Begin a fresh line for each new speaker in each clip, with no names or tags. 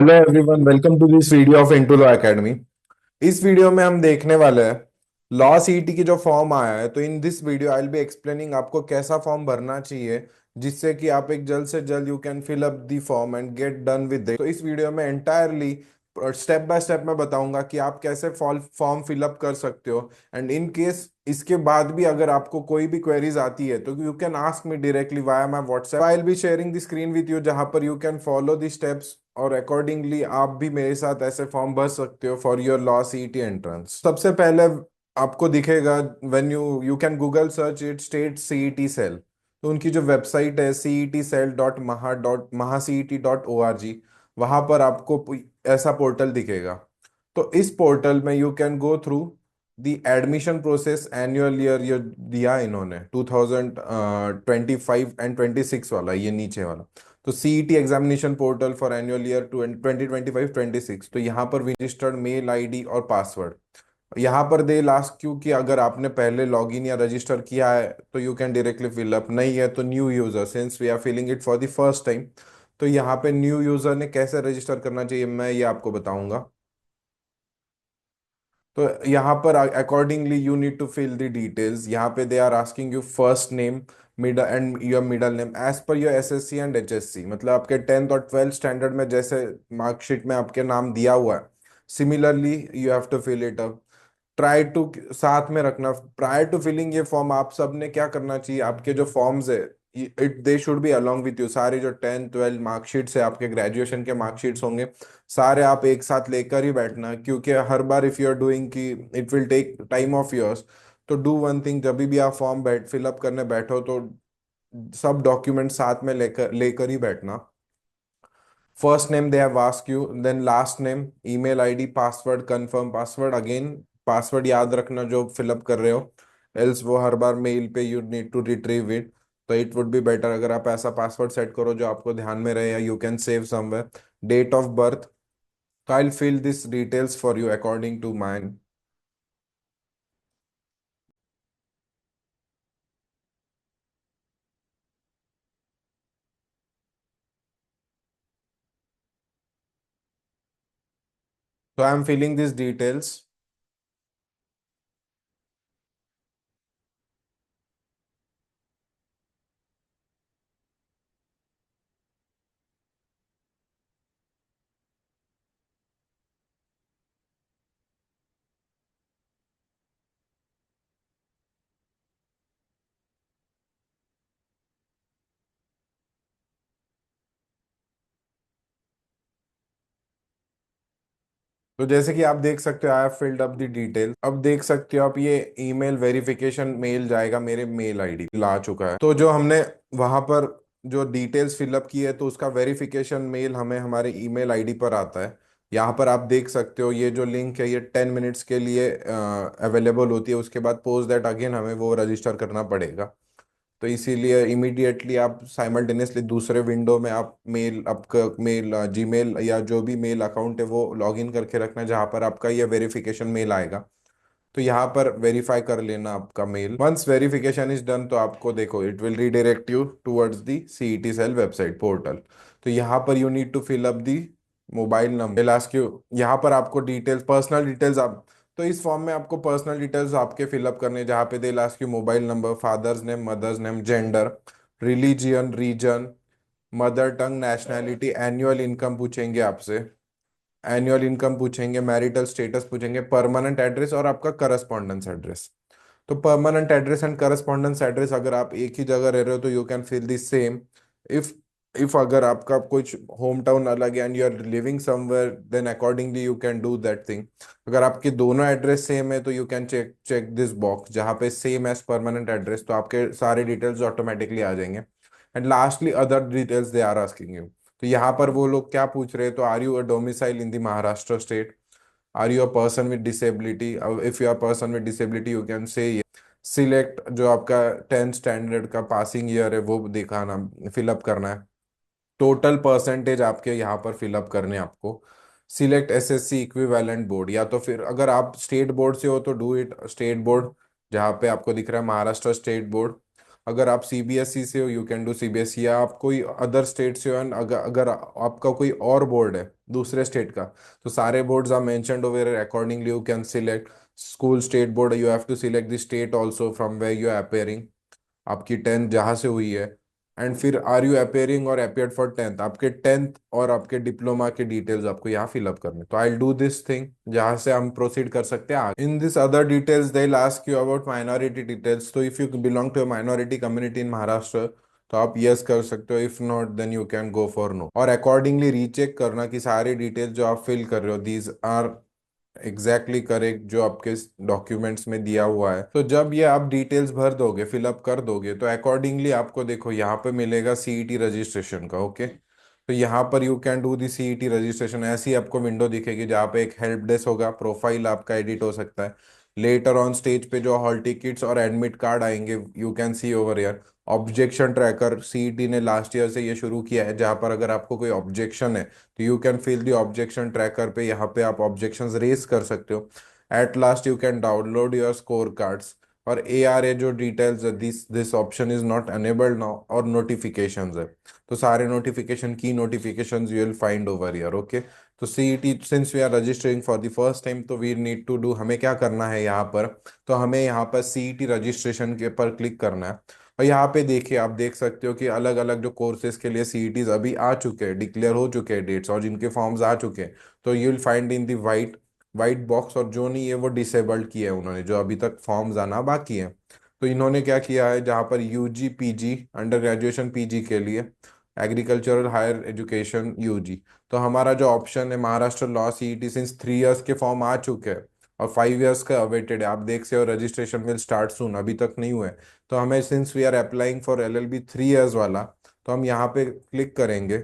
Hello everyone, welcome to this video of Into Law Academy. इस video में हम देखने वाले हैं लॉ सीईटी की जो फॉर्म आया है। तो in this video I will be explaining आपको कैसा फॉर्म भरना चाहिए जिससे कि आप एक जल्द से जल्द you can fill up the form and get done with it. तो इस वीडियो में एंटायरली स्टेप बाय स्टेप मैं बताऊंगा कि आप कैसे फॉर्म फिल अप कर सकते हो। एंड इन केस इसके बाद भी अगर आपको कोई भी क्वेरीज आती है तो you can ask me directly via my WhatsApp. I will be sharing the screen with you जहां पर you can follow the steps और अकॉर्डिंगली आप भी मेरे साथ ऐसे फॉर्म भर सकते हो for your law CET entrance. सबसे पहले आपको दिखेगा when you you can Google search it state CET cell. तो उनकी जो वेबसाइट है cet.maha.mahaceet.org, वहां पर आपको ऐसा पोर्टल दिखेगा। तो इस पोर्टल में you can go through the admission process annual year ये दिया इन्होंने 2025 एंड 26 वाला, ये नीचे वाला। तो CET examination portal for annual year 2025-26। तो यहाँ पर रजिस्टर्ड मेल आईडी और पासवर्ड, यहाँ पर दे लास्ट क्यू कि अगर आपने पहले लॉगिन या रजिस्टर किया है तो you can directly fill up, नहीं है तो new user, since we are filling it for the first time. तो यहाँ पे न्यू यूजर ने कैसे रजिस्टर करना चाहिए मैं ये आपको बताऊंगा। तो यहाँ पर accordingly you need to fill the details. यहाँ पे they are asking you first name, middle and your middle name as per your SSC and HSC. मतलब आपके 10th और 12th स्टैंडर्ड में जैसे मार्कशीट में आपके नाम दिया हुआ है, similarly you have to fill it up. Try to साथ में रखना प्रायर टू फिलिंग ये फॉर्म। आप सब ने क्या करना चाहिए, आपके जो फॉर्म्स है it they should be along with you. सारे जो 10th 12th मार्कशीट्स है, आपके ग्रेजुएशन के मार्कशीट्स होंगे, सारे आप एक साथ लेकर ही बैठना। क्योंकि हर बार इफ यू आर डूइंग कि it will take time of yours, तो डू वन थिंग, जब भी आप फॉर्म फिलअप करने बैठो तो सब डॉक्यूमेंट साथ में लेकर लेकर ही बैठना। First name they have ask you, then last name, email ID, password, confirm password. Again password याद रखना जो फिलअप कर रहे हो, एल्स वो हर बार मेल पे you need to retrieve it. तो इट वुड बी बेटर अगर आप ऐसा पासवर्ड सेट करो जो आपको ध्यान में रहे, या you can save somewhere. Date of birth, तो I fill this details for you according to mine. So I'm filling these details. तो जैसे कि आप देख सकते हो I have filled up the detail. अब देख सकते हो आप ये ईमेल वेरिफिकेशन मेल जाएगा, मेरे मेल आईडी ला चुका है। तो जो हमने वहां पर जो डिटेल्स फिलअप की है तो उसका वेरिफिकेशन मेल हमें हमारे ईमेल आईडी पर आता है। यहाँ पर आप देख सकते हो ये जो लिंक है ये 10 मिनट्स के लिए अवेलेबल होती है। उसके बाद पोस्ट दैट अगेन हमें वो रजिस्टर करना पड़ेगा। तो इसीलिए इमीडिएटली आप साइमल्टेनियसली दूसरे विंडो में आप मेल, आपका मेल जीमेल या जो भी मेल अकाउंट है वो लॉगिन करके रखना जहाँ पर आपका ये वेरिफिकेशन मेल आएगा। तो यहाँ पर वेरीफाई कर लेना आपका mail. Once verification is done तो आपको देखो it will redirect you towards the CET cell website portal. तो यहाँ पर you need to fill up the mobile number last you. यहाँ पर आपको डिटेल्स, पर्सनल डिटेल्स आप, तो इस फॉर्म में आपको पर्सनल डिटेल्स आपके फिलअप करने, जहाँ पे they last you mobile number, father's name, mother's name, gender, religion, region, mother tongue, nationality, annual income पूछेंगे आपसे, एनुअल इनकम पूछेंगे, मैरिटल स्टेटस पूछेंगे, परमानेंट एड्रेस और आपका करस्पॉन्डेंस एड्रेस। तो permanent address and correspondence address अगर आप एक ही जगह रह रहे हो तो you can fill the same. If if अगर आपका कुछ होम टाउन अलग है and you are living somewhere, then accordingly you can do that thing. अगर आपके दोनों एड्रेस सेम है तो you can check check this box जहाँ पे सेम एज परमानेंट एड्रेस, तो आपके सारे डिटेल्स ऑटोमेटिकली आ जाएंगे। And lastly other details they are asking you. तो यहाँ पर वो लोग क्या पूछ रहे हैं, तो are you a domicile in the Maharashtra state, are you a person with disability. If you are person with disability you can say select जो आपका 10th स्टैंडर्ड का पासिंग ईयर है वो दिखाना, फिलअप करना है। टोटल परसेंटेज आपके यहाँ पर फिलअप करने हैं आपको। सिलेक्ट एसएससी इक्विवेलेंट बोर्ड, या तो फिर अगर आप स्टेट बोर्ड से हो तो डू इट स्टेट बोर्ड, जहाँ पे आपको दिख रहा है महाराष्ट्र स्टेट बोर्ड। अगर आप सीबीएसई से हो यू कैन डू सीबीएसई, या आप कोई अदर स्टेट से हो एंड अगर अगर आपका कोई और बोर्ड है दूसरे स्टेट का, तो सारे boards are mentioned over, accordingly you can select school state board, you have to select the state also from where you are appearing, आपकी टेंथ जहाँ से हुई है, एंड फिर आर यू अपेयरिंग और अपेयर्ड फॉर टेंथ, आपके tenth और आपके डिप्लोमा के डिटेल्स आपको यहाँ फिलअप करने। तो आई डू दिस थिंग, जहाँ से हम प्रोसीड कर सकते हैं in this other details they ask you about minority details. तो if you belong to minority community in Maharashtra तो आप यस कर सकते हो, if not then you can go for no. और अकॉर्डिंगली रीचेक करना कि सारी डिटेल्स जो आप फिल कर रहे हो दीज आर करेक्ट जो आपके डॉक्यूमेंट्स में दिया हुआ है। तो जब ये आप डिटेल्स भर दोगे, फिलअप कर दोगे, तो अकॉर्डिंगली आपको देखो यहाँ पे मिलेगा सीईटी रजिस्ट्रेशन का। ओके, तो यहाँ पर you can do the CET registration. ऐसी आपको विंडो दिखेगी जहाँ पे एक हेल्प डेस्क होगा, प्रोफाइल आपका एडिट हो सकता है। लेटर ऑन स्टेज पे जो हॉल टिकट्स और एडमिट कार्ड आएंगे you can see over here. Objection tracker CET ने लास्ट ईयर से ये शुरू किया है, जहाँ पर अगर आपको कोई ऑब्जेक्शन है तो you can fill the objection tracker पे, यहाँ पे आप ऑब्जेक्शंस रेज कर सकते हो। At last you can download your score cards. और एआरए जो details, this this option is not enabled now. और नोटिफिकेशंस है, तो सारे नोटिफिकेशन की notifications you will find over here. Okay, तो CET since we are registering for the first time, तो we need to do, हमें क्या करना है यहाँ पर, तो हमें यहाँ पर सीईटी रजिस्ट्रेशन के पर क्लिक करना है। और यहाँ पे देखिए, आप देख सकते हो कि अलग अलग जो कोर्सेज के लिए सीईटीज अभी आ चुके हैं, डिक्लेयर हो चुके हैं डेट्स, और जिनके फॉर्म्स आ चुके हैं, तो you will find in the white white box. और जो नहीं है वो डिसेबल्ड किया है उन्होंने, जो अभी तक फॉर्म्स आना बाकी है। तो इन्होंने क्या किया है, जहाँ पर UG PG, under graduation PG के लिए एग्रीकल्चरल हायर एजुकेशन यूजी, तो हमारा जो ऑप्शन है Maharashtra law CET, since 3 years के फॉर्म आ चुके हैं और 5 इयर्स का अवेटेड है, आप देख से, और रजिस्ट्रेशन विल स्टार्ट सून, अभी तक नहीं हुए। तो हमें since we are applying for LLB 3 years वाला, तो हम यहाँ पे क्लिक करेंगे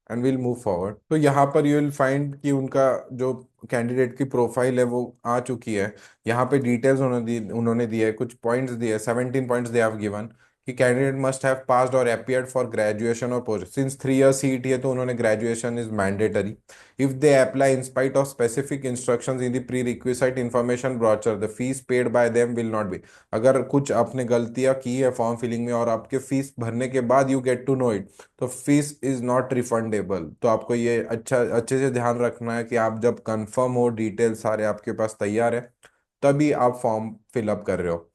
एंड विल मूव फॉरवर्ड। तो यहाँ पर यू विल फाइंड कि उनका जो कैंडिडेट की प्रोफाइल है वो आ चुकी है। यहाँ पे डिटेल्स उन्होंने दिए है, कुछ पॉइंट्स दिए, 17 पॉइंट्स दे हैव गिवन कि कैंडिडेट मस्ट हैव पास्ड और अपियर्ड फॉर ग्रेजुएशन और पोस्ट, सिंस 3 इयर्स सीईटी है तो उन्होंने graduation is mandatory. If they apply in spite of specific instructions in the pre requisite information brochure, the fees paid by them will not be. अगर कुछ आपने गलतियां की है फॉर्म फिलिंग में और आपके फीस भरने के बाद you get to know it, तो फीस इज नॉट रिफंडेबल। तो आपको ये अच्छे से ध्यान रखना है कि आप जब कंफर्म हो, डिटेल सारे आपके पास तैयार है, तभी आप फॉर्म फिलअप कर रहे हो।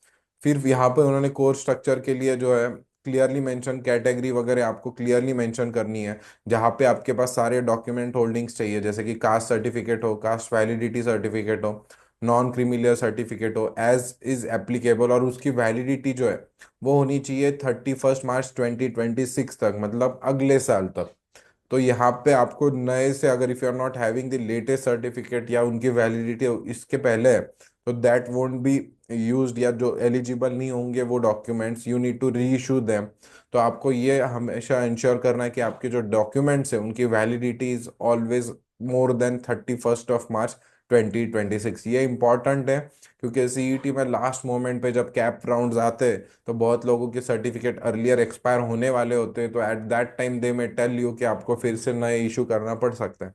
फिर यहाँ पे उन्होंने कोर्स स्ट्रक्चर के लिए जो है क्लियरली मेंशन, कैटेगरी वगैरह आपको क्लियरली मेंशन करनी है, जहाँ पे आपके पास सारे डॉक्यूमेंट होल्डिंग्स चाहिए, जैसे कि कास्ट सर्टिफिकेट हो, कास्ट वैलिडिटी सर्टिफिकेट हो, नॉन क्रीमिलियर सर्टिफिकेट हो एज इज एप्लीकेबल, और उसकी वैलिडिटी जो है वो होनी चाहिए 31 मार्च 2026 तक, मतलब अगले साल तक। तो यहाँ पे आपको नए से, अगर if you are not having the latest certificate या उनकी वैलिडिटी इसके पहले है, तो दैट वोंट बी यूज्ड, या जो एलिजिबल नहीं होंगे वो documents, you need to reissue them. तो आपको ये हमेशा इंश्योर करना है कि आपके जो डॉक्यूमेंट्स है उनकी validity is always more than 31 मार्च 2026। ये इंपॉर्टेंट है क्योंकि सीईटी में लास्ट मोमेंट पे जब कैप राउंड्स आते हैं तो बहुत लोगों के सर्टिफिकेट अर्लियर एक्सपायर होने वाले होते हैं, तो एट दैट टाइम दे में टेल यू कि आपको फिर से नए इशू करना पड़ सकता है।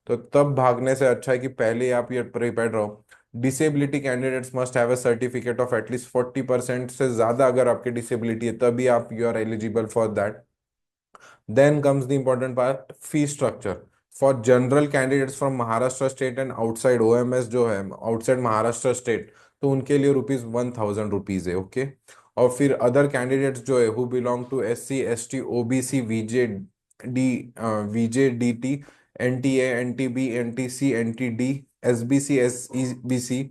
तो तब भागने से अच्छा है कि पहले ही आप ये प्रिपेयर रहो। Disability candidates must have a certificate of at least 40% से ज्यादा अगर आपकी डिसेबिलिटी है, तभी आप you are eligible for that. Then comes the important part, fee structure. For general candidates from Maharashtra state and outside OMS जो है outside Maharashtra state, तो उनके लिए ₹1,000 है। ओके, और फिर अदर कैंडिडेट्स जो है who belong to SC ST OBC VJ DT NTA NTB NTC NTD SBC SEBC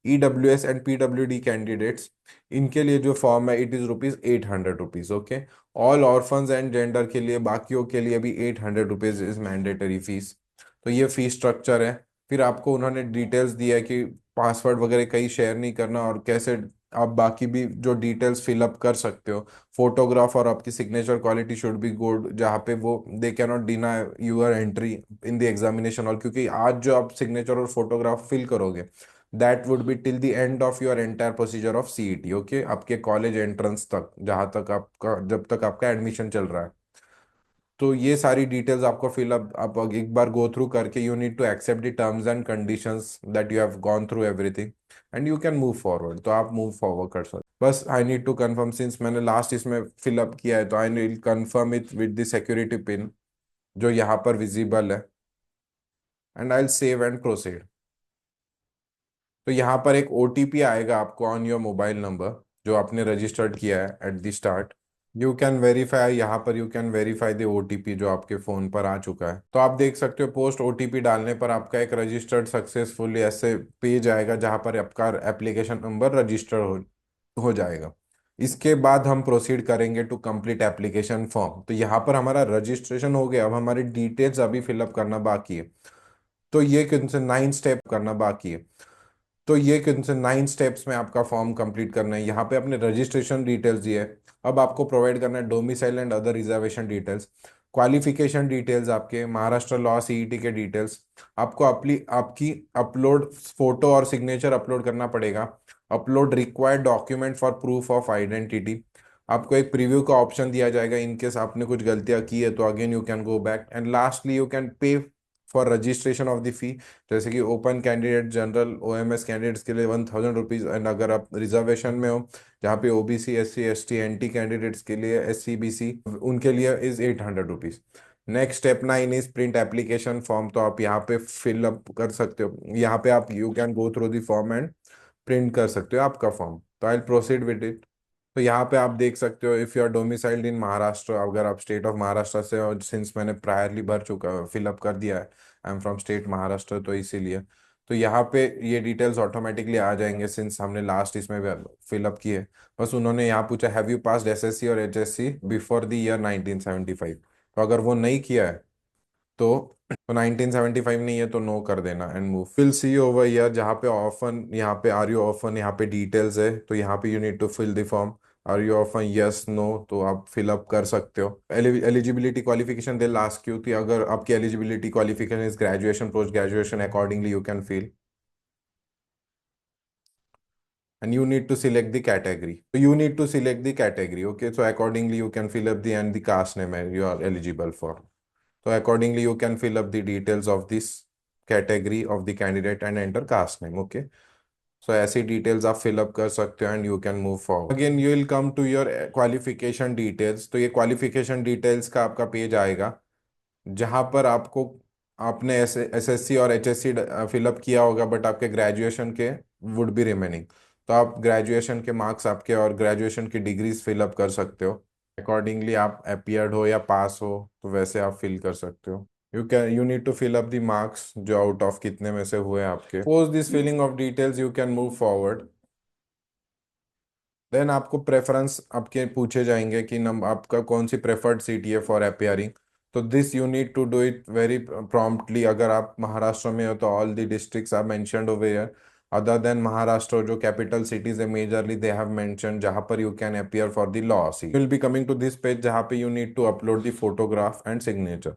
EWS and PWD candidates, इनके लिए जो फॉर्म है it is ₹800। Okay, all orphans and gender के लिए, बाकियों के लिए भी ₹800 इज मैंडेटरी फीस। तो ये फीस स्ट्रक्चर है। फिर आपको उन्होंने डिटेल्स दिया है कि पासवर्ड वगैरह कहीं शेयर नहीं करना, और कैसे आप बाकी भी जो डिटेल्स फिलअप कर सकते हो। फोटोग्राफ और आपकी signature quality should be good, जहाँ पे वो they can not deny your entry in the examination hall, क्योंकि आज जो आप सिग्नेचर और फोटोग्राफ फिल करोगे that would be till the end of your entire procedure of CET. Okay, आपके कॉलेज एंट्रेंस तक, जहां तक आपका, जब तक आपका एडमिशन चल रहा है। तो ये सारी डिटेल्स आपको फिलअप, आप एक बार गो थ्रू करके you need to accept the terms and conditions that you have gone through everything and you can move forward. तो आप मूव फॉरवर्ड कर सकते बस I need to confirm, since मैंने लास्ट इसमें फिलअप किया है तो I need confirm it with the security pin जो यहाँ पर विजिबल है, and I will save and proceed. तो यहाँ पर एक ओटीपी आएगा आपको ऑन योर मोबाइल नंबर जो आपने रजिस्टर्ड किया है at the start. You can verify, यहाँ पर you can verify the OTP जो आपके फोन पर आ चुका है। तो आप देख सकते हो पोस्ट ओटीपी डालने पर आपका एक रजिस्टर्ड सक्सेसफुली ऐसे पेज आएगा जहाँ पर आपका एप्लीकेशन नंबर रजिस्टर हो जाएगा। इसके बाद हम प्रोसीड करेंगे टू कंप्लीट एप्लीकेशन फॉर्म। तो यहाँ पर हमारा रजिस्ट्रेशन हो गया, अब हमारी डिटेल्स अभी फिलअप करना बाकी है। तो ये कौन से 9 स्टेप करना बाकी है। तो ये कौन से 9 स्टेप्स में आपका फॉर्म कंप्लीट करना है। यहाँ पे अपने रजिस्ट्रेशन डिटेल्स दिए है। अब आपको प्रोवाइड करना है domicile and other reservation details, qualification details, आपके महाराष्ट्र लॉ सीईटी के डिटेल्स। आपको आपकी अपलोड फोटो और सिग्नेचर अपलोड करना पड़ेगा। Upload required document for proof of identity. आपको एक प्रीव्यू का ऑप्शन दिया जाएगा इन केस आपने कुछ गलतियां की है तो again you can go back, and lastly you can pay for registration of the fee. जैसे कि open candidate, general, OMS candidates के लिए 1000 रुपीज, एंड अगर आप रिजर्वेशन में हो जहाँ पे OBC, SC, ST, NT candidates के लिए, एससी, बीसी, उनके लिए is 800 rupees. Next step 9 is print application form. तो आप यहाँ पे फिल अप कर सकते हो, यहाँ पे आप you can go through the form and print कर सकते हो आपका फॉर्म। तो आई प्रोसीड विद इट। तो यहाँ पे आप देख सकते हो इफ़ यू आर डोमिसाइल्ड इन महाराष्ट्र, अगर आप स्टेट ऑफ महाराष्ट्र से, और सिंस मैंने प्रायरली भर चुका फिलअप कर दिया है, I am from state Maharashtra, तो इसीलिए तो यहाँ पे ये डिटेल्स ऑटोमेटिकली आ जाएंगे सिंस हमने लास्ट इसमें फिलअप किए। बस उन्होंने यहाँ पूछा हैव यू पास्ड एसएससी और एचएससी बिफोर द ईयर 1975। तो अगर वो नहीं किया है तो 1975 नहीं है तो नो कर देना and move. Fill see over year जहाँ पे ऑफन, यहाँ पे आर यू ऑफन, यहाँ पे डिटेल्स है तो यहाँ पे you need to fill the form. Are you orphan, yes no, तो आप फिल अप कर सकते हो। Eligibility qualification the last Q थी, अगर आपकी eligibility qualification is graduation, post graduation, accordingly you can fill, and you need to select the category. So you need to select the category. Okay, so accordingly you can fill up the and the caste name you are eligible for. So accordingly you can fill up the details of this category of the candidate and enter caste name. Okay, so ऐसी details आप fill up कर सकते हो and you can move forward. Again you will come to your qualification details. तो ये qualification details का आपका page आएगा जहाँ पर आपको, आपने एसएससी और एचएससी फिलअप किया होगा बट आपके ग्रेजुएशन के वुड बी रिमेनिंग। तो आप ग्रेजुएशन के मार्क्स आपके और ग्रेजुएशन की डिग्रीज फिलअप कर सकते हो। अकॉर्डिंगली आप अपीयर्ड हो या पास हो तो वैसे आप फिल कर सकते हो। You need to fill up the marks जो आउट ऑफ कितने में से हुए आपके। Post this filling of details you can move forward. Then आपको प्रेफरेंस आपके पूछे जाएंगे कि नम आपका कौन सी प्रेफर्ड सिटी है फॉर अपियरिंग। तो this you need to do it very promptly. अगर आप महाराष्ट्र में हो तो all the districts are mentioned over here. Other than Maharashtra जो कैपिटल सिटीज है मेजरली दे हैव मेंशन्ड जहां पर you can appear for the law see. Will be coming to this page जहां पे you need to upload the photograph and signature.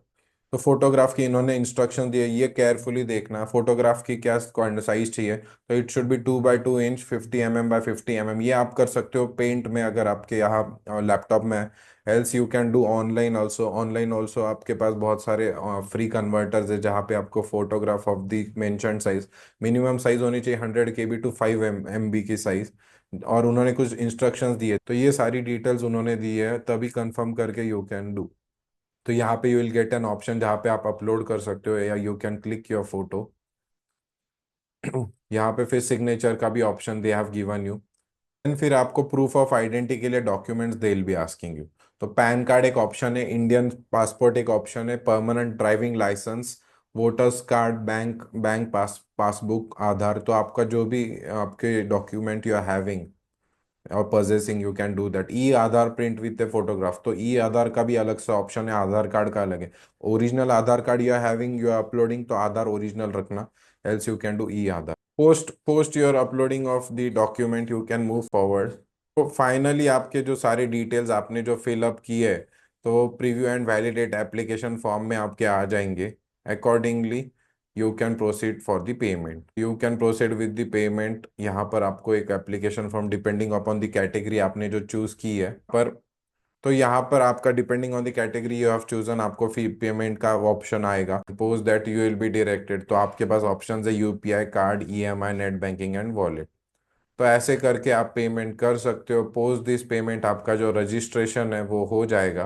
तो photograph की इन्होंने instruction दिए, ये केयरफुली देखना फोटोग्राफ की क्या साइज चाहिए। तो it should be 2x2 inch, 50 mm by 50 mm। ये आप कर सकते हो पेंट में अगर आपके यहाँ लैपटॉप में है। Else you can do online also. Online also आपके पास बहुत सारे फ्री कन्वर्टर्स है जहाँ पे आपको photograph of the mentioned size, minimum size होनी चाहिए 100 KB टू 5 MB की साइज। और उन्होंने कुछ इंस्ट्रक्शंस दिए तो ये सारी डिटेल्स उन्होंने दी है तभी कंफर्म करके यू कैन डू। तो यहाँ पे you will get an option जहाँ पे आप अपलोड कर सकते हो या you can click your photo. यहाँ पे फिर सिग्नेचर का भी option they have given you. And फिर आपको प्रूफ ऑफ आइडेंटिटी के लिए documents they will be asking you. तो पैन कार्ड एक ऑप्शन है, इंडियन पासपोर्ट एक ऑप्शन है, permanent driving licence, voter's card, bank passbook, Aadhaar. तो आपका जो भी आपके डॉक्यूमेंट यू आर हैविंग और possessing you can do that. E Aadhaar print with a photograph, तो ई आधार का भी अलग से ऑप्शन है, आधार कार्ड का अलग है। Original Aadhaar card you are having, you are uploading तो आधार ओरिजिनल रखना, else you can do e Aadhaar. Post your uploading of the document you can move forward. तो फाइनली आपके जो सारे डिटेल्स आपने जो फिलअप किए तो preview and validate application form में आपके आ जाएंगे। Accordingly you can proceed for the payment. You can proceed with the payment. यहाँ पर आपको एक application form depending upon the category आपने जो चूज की है पर, तो यहाँ पर आपका depending on the category you have chosen आपको फी पेमेंट का ऑप्शन आएगा। Suppose that you will be directed तो आपके पास ऑप्शन है UPI, card, EMI, net banking and wallet. तो ऐसे करके आप पेमेंट कर सकते हो। पोस्ट दिस पेमेंट आपका जो रजिस्ट्रेशन है वो हो जाएगा।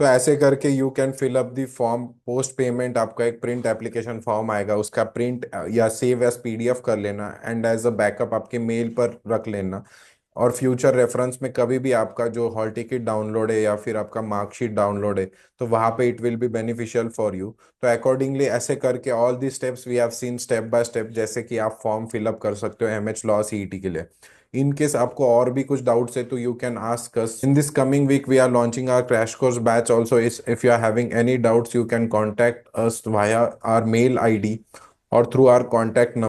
तो ऐसे करके you can fill up the form. Post payment आपका एक प्रिंट एप्लीकेशन फॉर्म आएगा, उसका प्रिंट या सेव एज पीडीएफ कर लेना एंड एज अ बैकअप आपके मेल पर रख लेना। और फ्यूचर रेफरेंस में कभी भी आपका जो हॉल टिकट डाउनलोड है या फिर आपका मार्कशीट डाउनलोड है, तो वहां पे it will be beneficial for you. तो अकॉर्डिंगली ऐसे करके all the steps we have seen step by step, जैसे कि आप फॉर्म फिलअप कर सकते हो एमएच लॉ सीईटी के लिए। इन केस आपको और भी कुछ डाउट्स है तो you can ask us. In this coming week we are launching our crash course batch also. If you are having any doubts you can contact us via our mail ID और through our contact